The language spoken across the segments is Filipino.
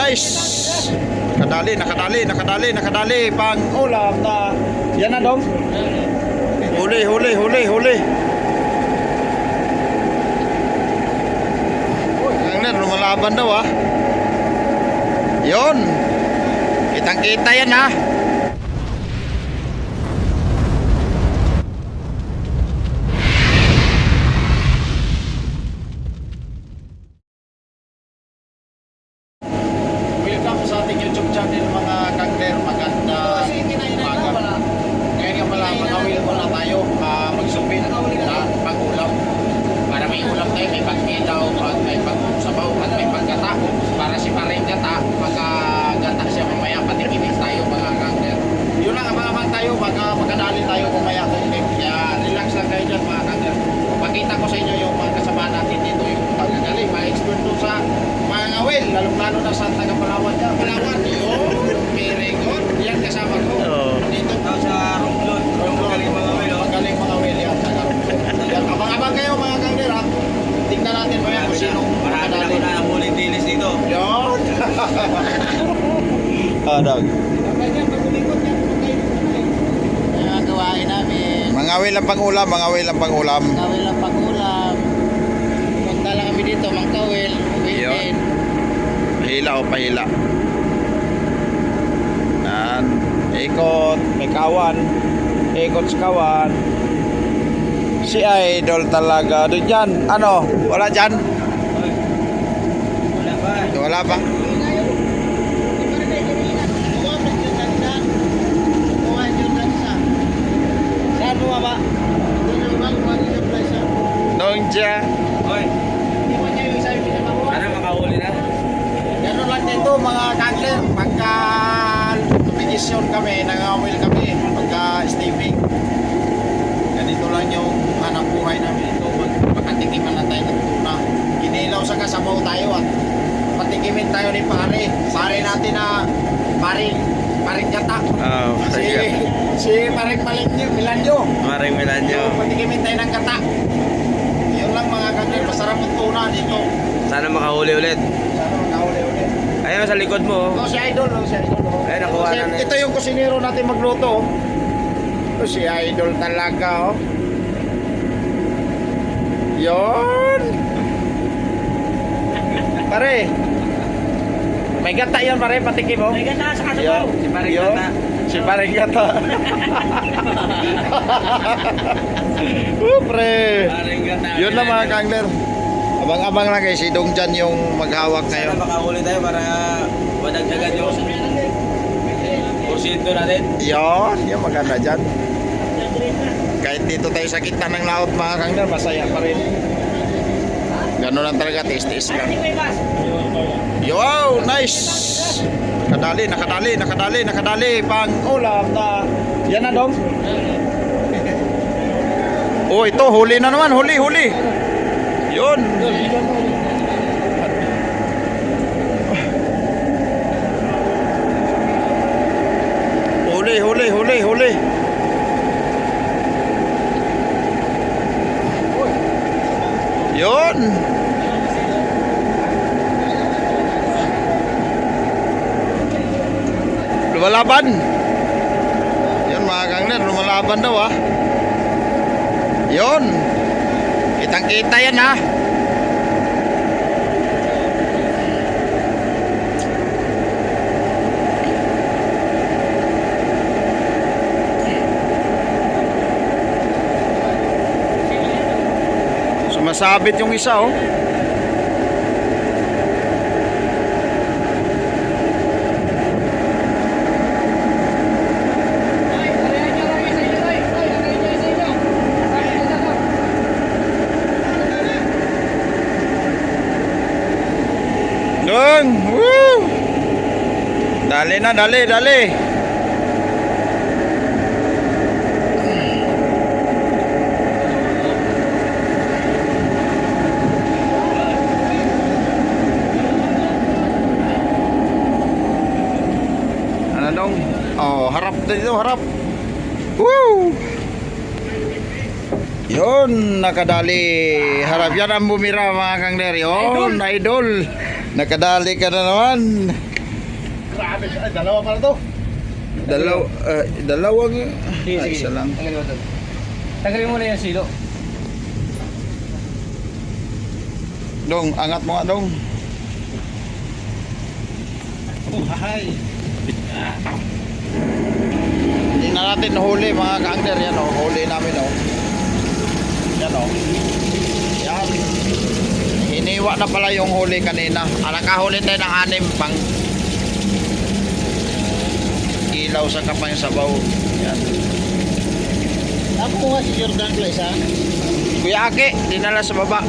nice. Nakadali. Pang ulam na. Yan na dong. Huli. Ang lumalaban daw ah. Yun. Kitang-kita yan ha. Welcome sa ating YouTube channel mga kangler. Maganda umaga. Ngayon nga pala mag-awil muna tayo magsupin na pag-ulam. Para may ulam tayo, may pag-ilaw, may pag-sabaw at may pagkata. Para si Paring Gata, magkagata siya mamaya, patikinig tayo mga kangler. Yun lang, abangan tayo, magkadali tayo mamaya. Kaya relax lang kayo dyan mga kangler. Pakita ko sa inyo yung mga kasama natin dito, yung pagkagaling, ma-expert doon sa mga awil, lalong-lalo na sa taga-Palawan niya. Palawan, yun, very good. Yan kasama ko. Dito sa Romblon. Magaling mga awil. Magaling mga awil yan. Abang-abang kayo mga kangler ha. Tingnan natin maya kung sino. Marami na ako na huling dilis dito. Yun. Adag. Mga gawain namin. Mga awil ang pangulam. Kawil ang pag-ulam. Punta lang kami dito, Mangkawil. Yun. Pahila o pahila. Yan. Ikot. May kawan. Ikot sa kawan. Si Idol talaga. Doon dyan. Ano? Wala dyan? Wala ba? Wala pa? Saan mo ba? Doon dyan. Hoy, sana makahuli na. Gano'n lang dito mga kangler. Pagka lumigisyon kami, nangawil kami. Pagka steaming. Ganito lang yung hanap buhay namin ito. Magpakatikiman na tayo ng tuna. Kinilaw sa kasabaw tayo at patikimin tayo ni pare. Pare natin na paring Gata. Si paring Milanyo. Maring Milanyo. Patikimin tayo ng gata. Yun lang mga kangler. Masarap ang tuna dito. Sana makahuli ulit. Sana makahuli ulit. Ayun sa likod mo. Ito si Idol. Ay, nakuha na na. Ito yung kusinero natin magluto. Ito si Idol talaga. Yon. Pare. May gata yan pare, patikim mo. May gata sa kasabaw. Si Paring Yon. Gata. Si Paring Gata. Pre. Paring Gata. Yun lang mga kangler. Abang-abang lang guys, si Dongjan yung maghawak Sana ngayon. makahuli tayo para madagdagan yung porsyento natin. Yon, yung maganda dyan. Kahit dito tayo sa gitna ng laot mga kangler, masaya pa rin. Ganun lang talaga, tiis-tiis lang. Wow, nice! Nakadali. Pang ulam na. Yan na dong. Oh, ito, huli na naman, huli. Yun. Huli. Yun. Lumalaban. Yun mga kangler, lumalaban daw ah. Yun. Kitang-kita yan ha. Sumasabit yung isa oh. Dong, woo! Dali na, dali. Ano dong? Oh, harap dito, harap. Woo! Yun, nakadali. Harap yan ang bumira mga kangler. Yun, idol. Nakadali ka na naman. Grabe, ay, dalawa pala to. Dalawang... Sige, Ay, sige. isa lang. Tanggalin mo doon. Tanggalin mo na yung silo. Dong, angat mo nga, Dong. Buhay. Hindi na natin huli mga ka-angler. Yan o, huli namin o. Yan o. Yan. Hiniwa na pala yung huli kanina. Nakahuli tayo ng 6 pang ilaw sa kapay yung sabaw. Yan. Ako nga si Jordan Place, ha? Kuya Aki, dinala sa baba.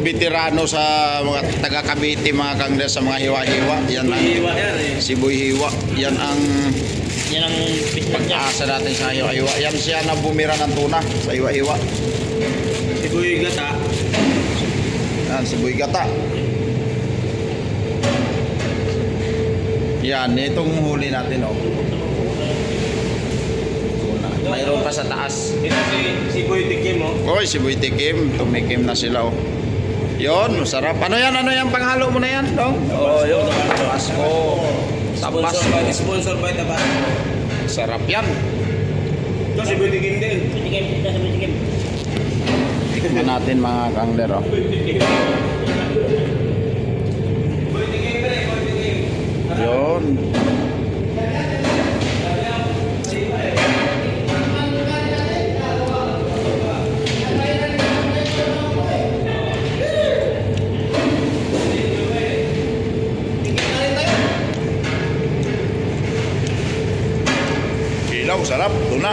Veterano sa mga taga Cavite, mga kangler sa mga hiwa-hiwa. Yan ang Iiwa yan eh. Siboy Hiwa. Yan ang Yan ang business niya. pag-asa natin sa hiwa-hiwa. Yan siya na bumira ng tuna sa hiwa-hiwa. Si Boy Gata. Yan, Siboy Gata. Yan, itong huli natin, oh. Mayroon pa sa taas. Ito si Boy Tikim mo. Oy, si Boy Tikim. Tumikim na sila, oh. Yon, masarap. Ano yan? Ano yan? Panghalo mo na yan, dong? Oo, yun. Tabasco. Tabasco. Sponsor by Tabasco. Sarap yan. Ito si Boy Tikim din. Tikman natin mga kangler, oh. Boy Tikim din, Boy Tikim. Yon. Ilaw, sarap. Tuna.